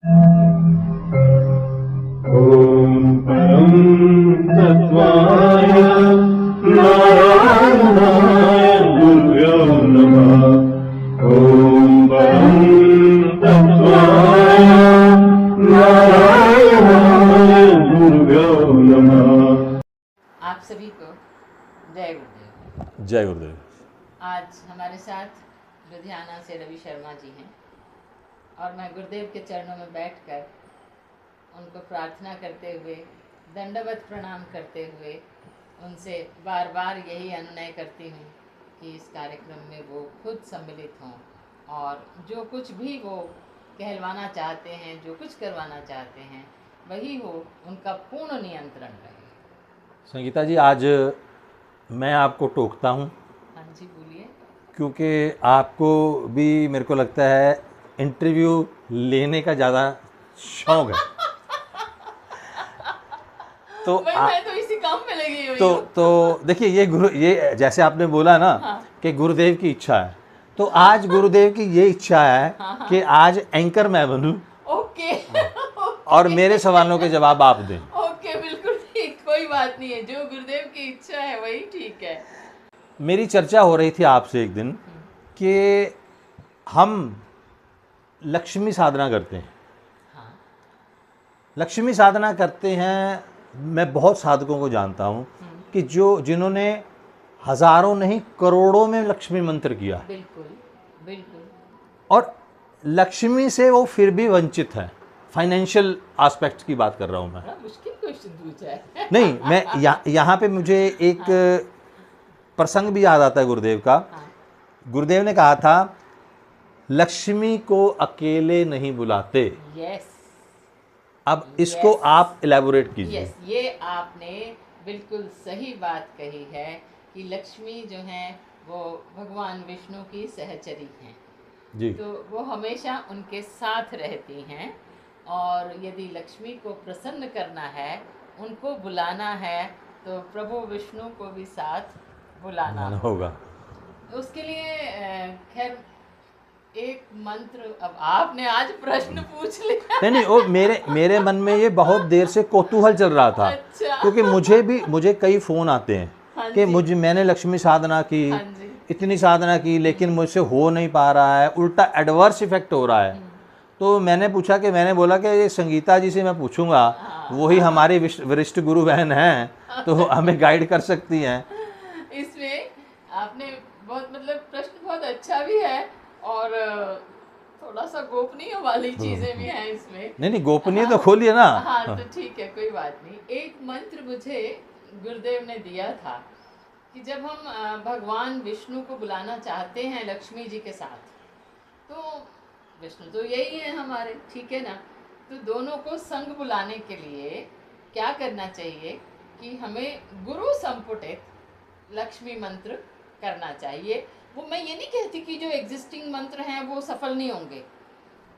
ॐ परं तत्त्वाय नारायणाय गुरुभ्यो नमः। ॐ परं तत्त्वाय नारायणाय गुरुभ्यो नमः। आप सभी को जय गुरुदेव। जय गुरुदेव। आज हमारे साथ लुधियाना से रवि शर्मा जी हैं और मैं गुरुदेव के चरणों में बैठकर उनको प्रार्थना करते हुए, दंडवत प्रणाम करते हुए उनसे बार बार यही अनुनय करती हूँ कि इस कार्यक्रम में वो खुद सम्मिलित हों और जो कुछ भी वो कहलवाना चाहते हैं, जो कुछ करवाना चाहते हैं, वही हो, उनका पूर्ण नियंत्रण रहे। संगीता जी, आज मैं आपको टोकता हूँ। हाँ जी, बोलिए। क्योंकि आपको भी मेरे को लगता है इंटरव्यू लेने का ज़्यादा शौक है। तो मैं तो इसी काम में लगी हुई हूँ। तो देखिए, ये जैसे आपने बोला ना, हाँ। कि गुरुदेव की इच्छा है, तो आज गुरुदेव की ये इच्छा है कि आज एंकर मैं बनूं। ओके। और मेरे सवालों के जवाब आप दें। ओके, बिल्कुल ठीक, कोई बात नहीं है, जो गुरुदेव की इच्छा है वही ठीक है। मेरी चर्चा हो रही थी आपसे एक दिन कि हम लक्ष्मी साधना करते हैं। हाँ। लक्ष्मी साधना करते हैं। मैं बहुत साधकों को जानता हूँ कि जिन्होंने हजारों नहीं करोड़ों में लक्ष्मी मंत्र किया। बिल्कुल बिल्कुल। और लक्ष्मी से वो फिर भी वंचित है। फाइनेंशियल एस्पेक्ट की बात कर रहा हूँ मैं। मुश्किल क्वेश्चन पूछा है। नहीं, मैं यहाँ पे मुझे एक प्रसंग भी याद आता है गुरुदेव का। गुरुदेव ने कहा था, लक्ष्मी को अकेले नहीं बुलाते। यस। अब इसको आप इलेबोरेट कीजिए। यस, ये आपने बिल्कुल सही बात कही है कि लक्ष्मी जो है वो भगवान विष्णु की सहचरी हैं जी। तो वो हमेशा उनके साथ रहती हैं और यदि लक्ष्मी को प्रसन्न करना है, उनको बुलाना है, तो प्रभु विष्णु को भी साथ बुलाना होगा। उसके लिए खैर एक मंत्र, अब आपने आज प्रश्न पूछ लिया। नहीं, वो मेरे मन में ये बहुत देर से कौतूहल चल रहा था। अच्छा। क्योंकि मुझे कई फ़ोन आते हैं कि मैंने लक्ष्मी साधना की, इतनी साधना की, लेकिन मुझसे हो नहीं पा रहा है, उल्टा एडवर्स इफेक्ट हो रहा है। तो मैंने बोला कि ये संगीता जी से मैं पूछूंगा, वही हमारी वरिष्ठ गुरु बहन हैं, तो हमें गाइड कर सकती हैं। इसमें आपने प्रश्न बहुत अच्छा भी है और थोड़ा सा गोपनीय वाली चीजें भी हैं इसमें। नहीं, गोपनीय तो खोलिए ना। हाँ, तो ठीक है, कोई बात नहीं। एक मंत्र मुझे गुरुदेव ने दिया था कि जब हम भगवान विष्णु को बुलाना चाहते हैं लक्ष्मी जी के साथ, तो विष्णु तो यही है हमारे, ठीक है ना, तो दोनों को संग बुलाने के लिए क्या करना चाहिए कि हमें गुरु संपुटित लक्ष्मी मंत्र करना चाहिए। वो मैं ये नहीं कहती कि जो एग्जिस्टिंग मंत्र हैं वो सफल नहीं होंगे,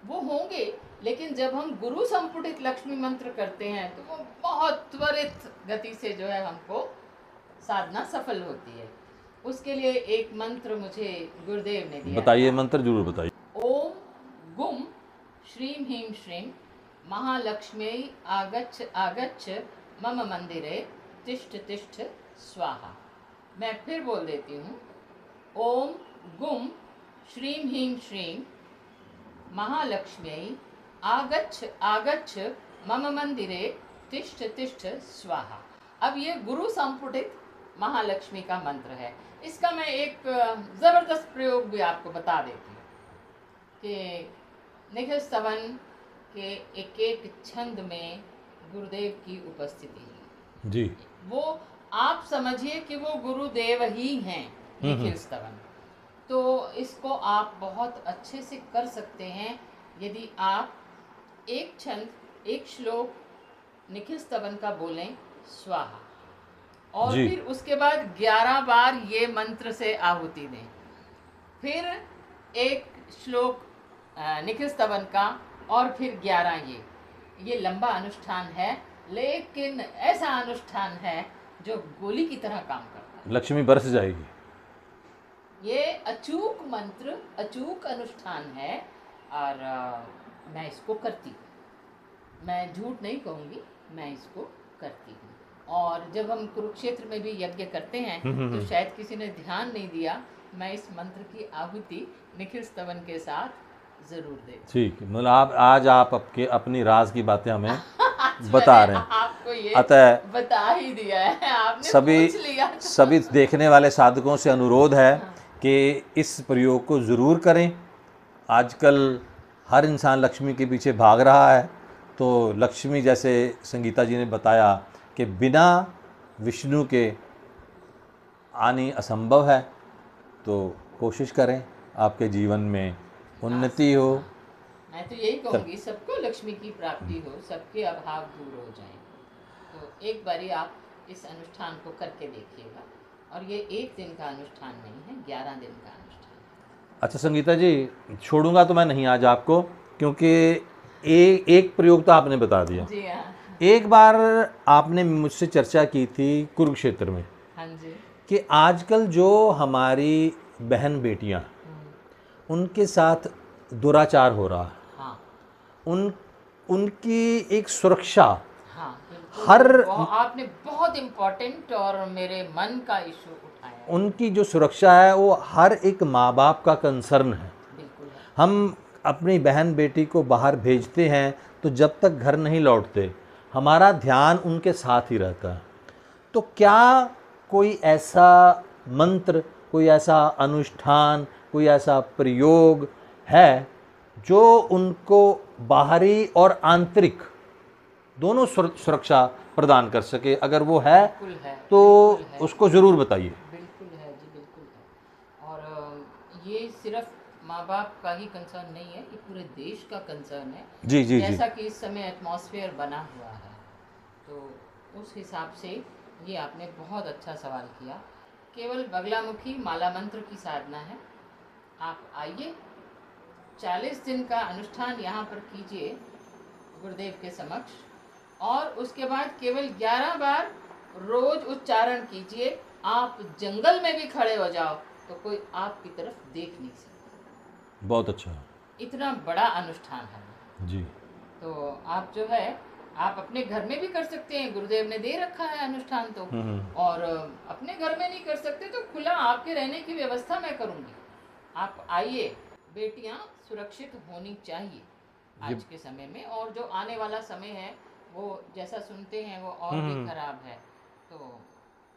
वो होंगे, लेकिन जब हम गुरु संपुटित लक्ष्मी मंत्र करते हैं तो वो बहुत त्वरित गति से जो है हमको साधना सफल होती है। उसके लिए एक मंत्र मुझे गुरुदेव ने दिया। बताइए, मंत्र जरूर बताइए। ओम गुम श्रीम ह्रीम श्रीम महालक्ष्म्यै आगच्छ आगच्छ मम मंदिरे तिष्ठ तिष्ठ स्वाहा। मैं फिर बोल देती हूँ। ओम गुम श्रीम ह्रीम श्रीम महालक्ष्म्यै आगच्छ आगच्छ मम मंदिरे तिष्ठ तिष्ठ स्वाहा। अब ये गुरु संपुटित महालक्ष्मी का मंत्र है। इसका मैं एक ज़बरदस्त प्रयोग भी आपको बता देती हूँ कि निखिल स्तवन के एक एक छंद में गुरुदेव की उपस्थिति है जी। वो आप समझिए कि वो गुरुदेव ही हैं, निखिल स्तवन। तो इसको आप बहुत अच्छे से कर सकते हैं यदि आप एक छंद एक श्लोक निखिल स्तवन का बोलें स्वाहा, और फिर उसके बाद 11 बार ये मंत्र से आहुति दें, फिर एक श्लोक निखिल स्तवन का और फिर 11 ये लंबा अनुष्ठान है, लेकिन ऐसा अनुष्ठान है जो गोली की तरह काम करता है। लक्ष्मी बरस जाएगी। ये अचूक मंत्र, अचूक अनुष्ठान है और मैं इसको करती हूँ। मैं झूठ नहीं कहूँगी, मैं इसको करती हूँ। और जब हम कुरुक्षेत्र में भी यज्ञ करते हैं तो शायद किसी ने ध्यान नहीं दिया, मैं इस मंत्र की आहुति निखिल स्तवन के साथ जरूर दे। ठीक है, मतलब आज आप अपनी राज की बातें हमें बता मैंने रहे हैं। आपको ये अतः बता ही दिया है, आपने सभी पूछ लिया तो। सभी देखने वाले साधकों से अनुरोध है कि इस प्रयोग को ज़रूर करें। आजकल हर इंसान लक्ष्मी के पीछे भाग रहा है, तो लक्ष्मी जैसे संगीता जी ने बताया कि बिना विष्णु के आनी असंभव है। तो कोशिश करें आपके जीवन में उन्नति हो। मैं तो यही कहूँगी, सबको लक्ष्मी की प्राप्ति हो, सबके अभाव दूर हो जाएं। तो एक बारी आप इस अनुष्ठान को करके देखिएगा। और ये एक दिन का अनुष्ठान नहीं है, 11 दिन का अनुष्ठान है। अच्छा संगीता जी, छोड़ूंगा तो मैं नहीं आज आपको, क्योंकि एक प्रयोग तो आपने बता दिया। जी हाँ। एक बार आपने मुझसे चर्चा की थी कुरुक्षेत्र में, हाँ जी। कि आजकल जो हमारी बहन बेटियां, उनके साथ दुराचार हो रहा है। हाँ। उनकी एक सुरक्षा, हाँ, बिल्कुल। हर आपने बहुत इम्पोर्टेंट और मेरे मन का इशू उठाया है। उनकी जो सुरक्षा है वो हर एक माँ बाप का कंसर्न है। बिल्कुल है। हम अपनी बहन बेटी को बाहर भेजते हैं तो जब तक घर नहीं लौटते हमारा ध्यान उनके साथ ही रहता है। तो क्या कोई ऐसा मंत्र, कोई ऐसा अनुष्ठान, कोई ऐसा प्रयोग है जो उनको बाहरी और आंतरिक दोनों सुरक्षा प्रदान कर सके? अगर वो है बिल्कुल है, तो बिल्कुल है। उसको ज़रूर बताइए। बिल्कुल है जी, बिल्कुल है। और ये सिर्फ माँ बाप का ही कंसर्न नहीं है, ये पूरे देश का कंसर्न है। जी जी जी। जैसा कि इस समय एटमॉस्फेयर बना हुआ है, तो उस हिसाब से ये आपने बहुत अच्छा सवाल किया। केवल बगलामुखी माला मंत्र की साधना है। आप आइए, 40 दिन का अनुष्ठान यहाँ पर कीजिए गुरुदेव के समक्ष, और उसके बाद केवल 11 बार रोज उच्चारण कीजिए। आप जंगल में भी खड़े हो जाओ तो कोई आपकी तरफ देख नहीं सकता। बहुत अच्छा। इतना बड़ा अनुष्ठान है जी। तो आप जो है, आप अपने घर में भी कर सकते हैं, गुरुदेव ने दे रखा है अनुष्ठान तो। और अपने घर में नहीं कर सकते तो खुला आपके रहने की व्यवस्था मैं करूँगी। आप आइए, बेटियां सुरक्षित होनी चाहिए आज के समय में, और जो आने वाला समय है वो जैसा सुनते हैं वो और भी खराब है। तो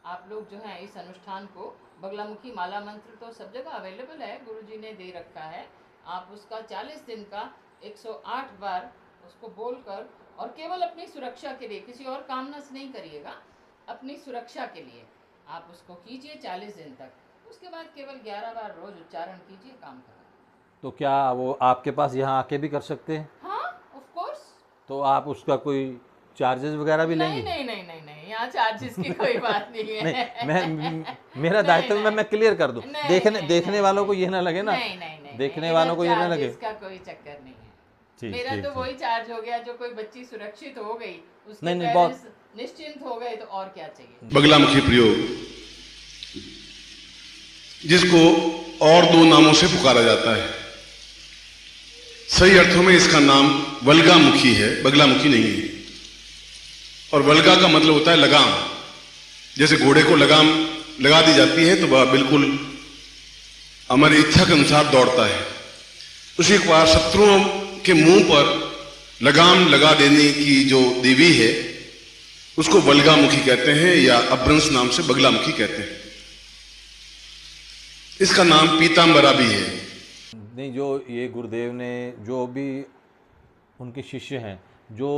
आप लोग जो है इस अनुष्ठान को, बगलामुखी माला मंत्र तो सब जगह अवेलेबल है, गुरुजी ने दे रखा है। आप उसका 40 दिन का 108 बार उसको बोलकर, और केवल अपनी सुरक्षा के लिए, किसी और कामना से नहीं करिएगा, अपनी सुरक्षा के लिए आप उसको कीजिए 40 दिन तक। उसके बाद केवल 11 बार रोज उच्चारण कीजिए, काम करें। तो क्या वो आपके पास यहाँ आके भी कर सकते हैं? हाँ, ऑफ कोर्स। तो आप उसका कोई चार्जेस वगैरह भी लेंगे? नहीं नहीं नहीं नहीं, यहाँ चार्जेस की कोई बात नहीं है। नहीं, मेरा दायित्व मैं क्लियर कर दूं, देखने वालों को ये ना लगे ना, देखने वालों को ये ना लगे। इसका कोई चक्कर नहीं है। ठीक, मेरा ठीक, तो ठीक। वही चार्ज हो गया, जो कोई बच्ची सुरक्षित हो गई, उसके नहीं, पेरेंट्स निश्चिंत हो गए, तो और क्या चाहिए। बगलामुखी प्रयोग, जिसको और 2 नामों से पुकारा जाता है। सही अर्थों में इसका नाम वल्गामुखी है, बगलामुखी नहीं है। और वल्गा का मतलब होता है लगाम। जैसे घोड़े को लगाम लगा दी जाती है तो वह बिल्कुल हमारी इच्छा के अनुसार दौड़ता है। उसी प्रकार शत्रुओं के मुंह पर लगाम लगा देने की जो देवी है उसको वल्गामुखी कहते हैं, या अभ्रंश नाम से बगलामुखी कहते हैं। इसका नाम पीतांबरा भी है। नहीं, जो ये गुरुदेव ने जो भी उनके शिष्य हैं, जो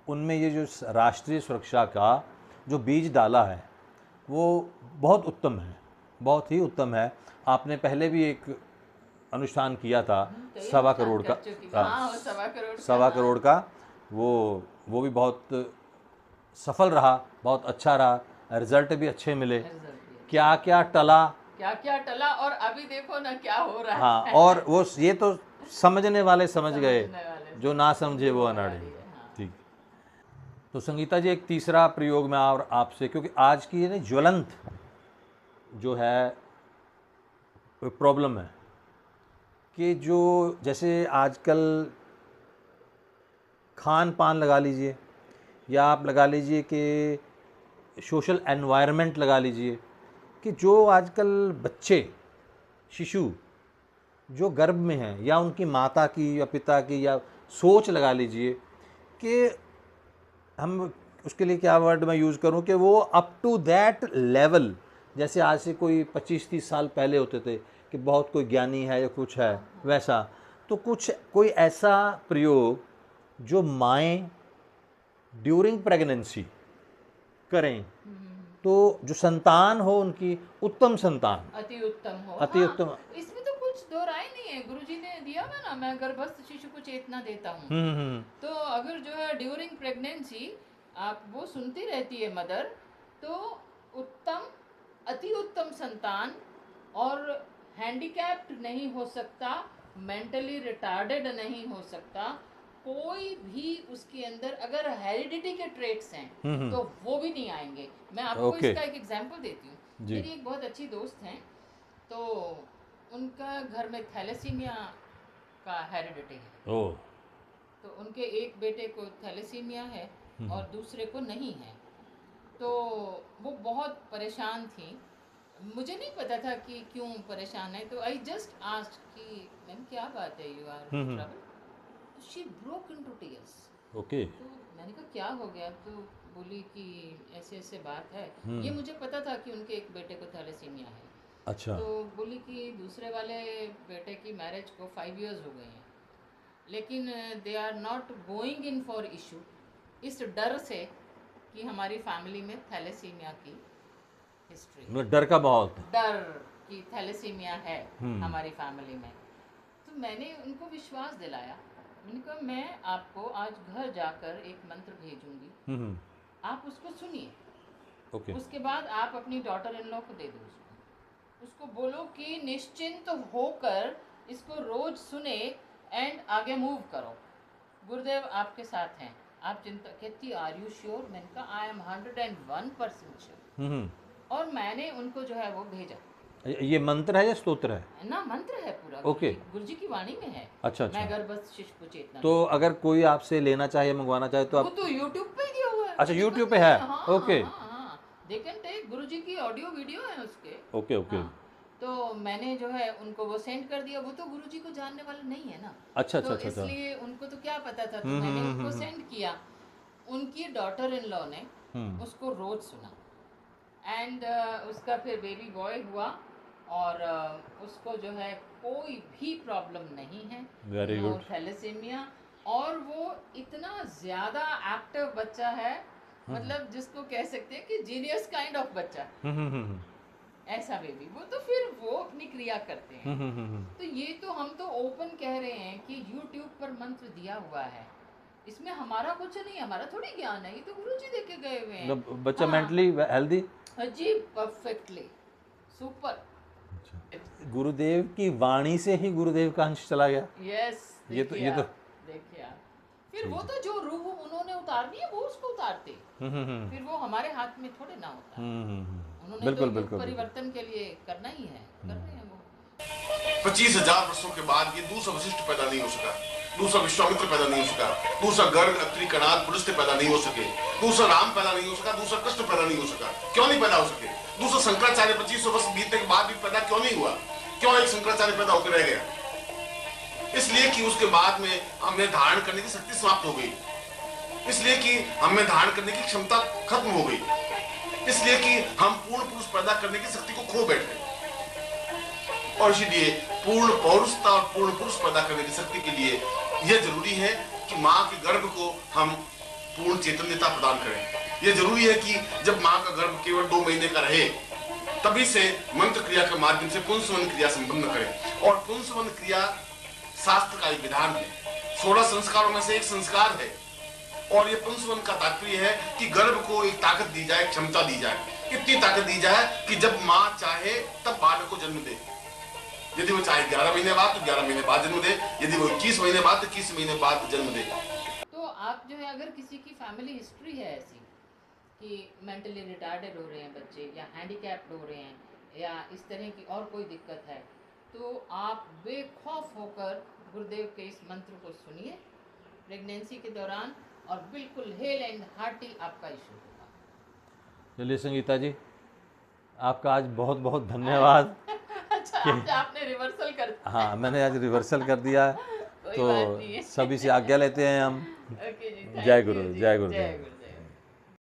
उनमें ये जो राष्ट्रीय सुरक्षा का जो बीज डाला है वो बहुत उत्तम है, बहुत ही उत्तम है। आपने पहले भी एक अनुष्ठान किया था 1.25 करोड़ का, हाँ, 1.25 करोड़ का, वो भी बहुत सफल रहा, बहुत अच्छा रहा, रिजल्ट भी अच्छे मिले। क्या क्या टला, और अभी देखो ना क्या हो रहा है। हाँ, और वो ये तो समझने वाले समझ गए, जो ना समझे वो अनाड़ी। ठीक। तो संगीता जी, एक तीसरा प्रयोग में और आपसे, क्योंकि आज की ये ना ज्वलंत जो है प्रॉब्लम है कि जो जैसे आजकल खान पान लगा लीजिए, या आप लगा लीजिए कि सोशल एनवायरनमेंट लगा लीजिए, कि जो आजकल बच्चे, शिशु जो गर्भ में हैं, या उनकी माता की या पिता की, या सोच लगा लीजिए कि हम उसके लिए क्या वर्ड मैं यूज़ करूं, कि वो अप टू दैट लेवल, जैसे आज से कोई 25-30 साल पहले होते थे कि बहुत कोई ज्ञानी है या कुछ है वैसा, तो कुछ कोई ऐसा प्रयोग जो माएँ ड्यूरिंग प्रेगनेंसी करें, तो जो संतान हो उनकी उत्तम संतान, अति उत्तम हो। अति उत्तम। हाँ, इसमें तो कुछ दो राय नहीं है, गुरुजी ने दिया हुआ ना, मैं गर्भस्थ शिशु को चेतना देता हूँ। तो अगर जो है ड्यूरिंग प्रेगनेंसी आप वो सुनती रहती है मदर, तो उत्तम, अति उत्तम संतान, और हैंडीकैप्ड नहीं हो सकता, मेंटली रिटार्डेड नहीं हो सकता, कोई भी उसके अंदर अगर हेरिडिटी के ट्रेट्स हैं तो वो भी नहीं आएंगे। मैं आपको ओके। इसका एक एग्जांपल देती हूँ। जी। मेरी एक बहुत अच्छी दोस्त हैं, तो उनका घर में थैलेसीमिया का हेरिडिटी है। ओह, तो उनके एक बेटे को थैलेसीमिया है और दूसरे को नहीं है। तो वो बहुत परेशान थी, मुझे नहीं पता था कि क्यों परेशान है, तो आई जस्ट आस्क्ड कि मैम क्या बात है, you are in trouble? She broke into tears. Okay. तो मैंने कहा क्या हो गया, तो बोली कि ऐसे ऐसे बात है। ये मुझे पता था कि उनके एक बेटे को थैलेसीमिया है। अच्छा। तो बोली कि दूसरे वाले बेटे की मैरिज को 5 इयर्स हो गए हैं, लेकिन they are not going in for issue, इस डर से कि हमारी फैमिली में थैलेसीमिया की हिस्ट्री, मतलब डर का माहौल था। डर कि थैलेसीमिया है हमारी फैमिली में। तो मैंने उनको विश्वास दिलाया, मैंने कहा मैं आपको आज घर जाकर एक मंत्र भेजूंगी, आप उसको सुनिए। ओके। उसके बाद आप अपनी डॉटर इन लॉ को दे दो, उसको बोलो कि निश्चिंत होकर इसको रोज सुने एंड आगे मूव करो, गुरुदेव आपके साथ हैं, आप चिंता। कहती आर यू श्योर? मैंने कहा आई एम 101% श्योर। और मैंने उनको जो है वो भेजा। ये मंत्र है या स्तोत्र है? ना मंत्र है पूरा। ओके। गुरुजी की वाणी में है। अच्छा अच्छा। मैं गर्भस्थ शिशु को चेतना। तो अगर कोई आपसे लेना चाहे, मंगवाना चाहे तो वो आप? तो यूट्यूब पे दिया हुआ है। अच्छा, यूट्यूब पे है। हाँ, ओके। हाँ, दे कैन टेक, गुरुजी की ऑडियो वीडियो है उसके। Okay okay. हाँ, तो मैंने जो है उनको वो सेंड कर दिया। वो तो गुरुजी को जानने वाले नहीं है ना। अच्छा तो अच्छा अच्छा। इसलिए उनको तो क्या पता था, तो मैंने उनको सेंड किया। उनकी डॉटर इन लॉ ने उसको रोज सुना एंड उसका फिर बेबी बॉय हुआ, और उसको जो है कोई भी प्रॉब्लम नहीं है, Very नो good. थैलेसीमिया, और वो इतना ज़्यादा एक्टिव बच्चा है, मतलब जिसको कह सकते हैं कि जीनियस काइंड ऑफ बच्चा, ऐसा बेबी। वो तो फिर वो अपनी क्रिया करते हैं। तो ये तो हम तो ओपन कह रहे हैं कि यूट्यूब पर मंत्र दिया हुआ है, इसमें हमारा कुछ नहीं, हमारा थोड़ी ज्ञान है, ये तो गुरुजी दे के गए हुए हैं। बच्चा मेंटली हेल्दी। जी, परफेक्टली सुपर। गुरुदेव की वाणी से ही गुरुदेव का अंश चला गया। यस, ये तो देखिए आप, फिर वो तो जो रूह उन्होंने उतारनी है वो उसको उतारते, फिर वो हमारे हाथ में थोड़े ना होता। उन्होंने बिल्कुल तो बिल्कुल। परिवर्तन के लिए करना ही है, कर रहे हैं वो। 25,000 वर्षों के बाद ये दूसरा वशिष्ठ पैदा नहीं हो सका, दूसरा विश्वामित्र पैदा नहीं हो सका, दूसरा गर्ग अत्रि कणाद पुलस्त्य पैदा नहीं हो सके, दूसरा राम पैदा नहीं हो सका, दूसरा कृष्ण पैदा नहीं हो सका। क्यों नहीं पैदा हो सके? दूसरा शंकराचार्य 2500 वर्ष बीतने के बाद भी पैदा क्यों नहीं हुआ? क्यों एक शंकराचार्य पैदा होकर रह गया? इसलिए कि उसके बाद में हमें धारण करने की शक्ति समाप्त हो गई, इसलिए कि हमें धारण करने की क्षमता खत्म हो गई, इसलिए कि हम पूर्ण पुरुष पैदा करने की शक्ति को खो बैठे। और इसीलिए पूर्ण पौरुषता और पूर्ण पुरुष पैदा करने की शक्ति के लिए यह जरूरी है कि माँ के गर्भ को हम पूर्ण चैतन्यता प्रदान करें। यह जरूरी है कि जब माँ का गर्भ केवल 2 महीने का रहे तभी से मंत्र क्रिया के माध्यम से पुंसवन क्रिया संपन्न करें। और पुंसवन क्रिया शास्त्र का एक विधान है, 16 संस्कारों में से एक संस्कार है। और ये पुंसवन का तात्पर्य है कि गर्भ को एक ताकत दी जाए, क्षमता दी जाए, इतनी ताकत दी जाए कि जब माँ चाहे तब बालक को जन्म दे। यदि वो चाहे 11 महीने बाद तो 11 महीने बाद जन्म दे, यदि वो 21 महीने बाद तो 21 महीने बाद जन्म दे। तो आप जो है अगर किसी की फैमिली हिस्ट्री है ऐसी कि मेंटली रिटार्डेड हो रहे हैं बच्चे, या हैंडीकैप्ड हो रहे हैं, या इस तरह की और कोई दिक्कत है, तो आप बेखौफ होकर गुरुदेव के इस मंत्र को सुनिए प्रेगनेंसी के दौरान, और बिल्कुल हेल एंड हार्टी आपका इशू होगा। चलिए संगीता जी, आपका आज बहुत बहुत धन्यवाद। अच्छा, आज आपने रिवर्सल कर दिया। हाँ, मैंने आज रिवर्सल कर दिया है। कोई तो बात नहीं है। सभी से आज्ञा लेते हैं हम। ओके जी, जय thank you गुरु, जी, जय गुरु। जय गुरु।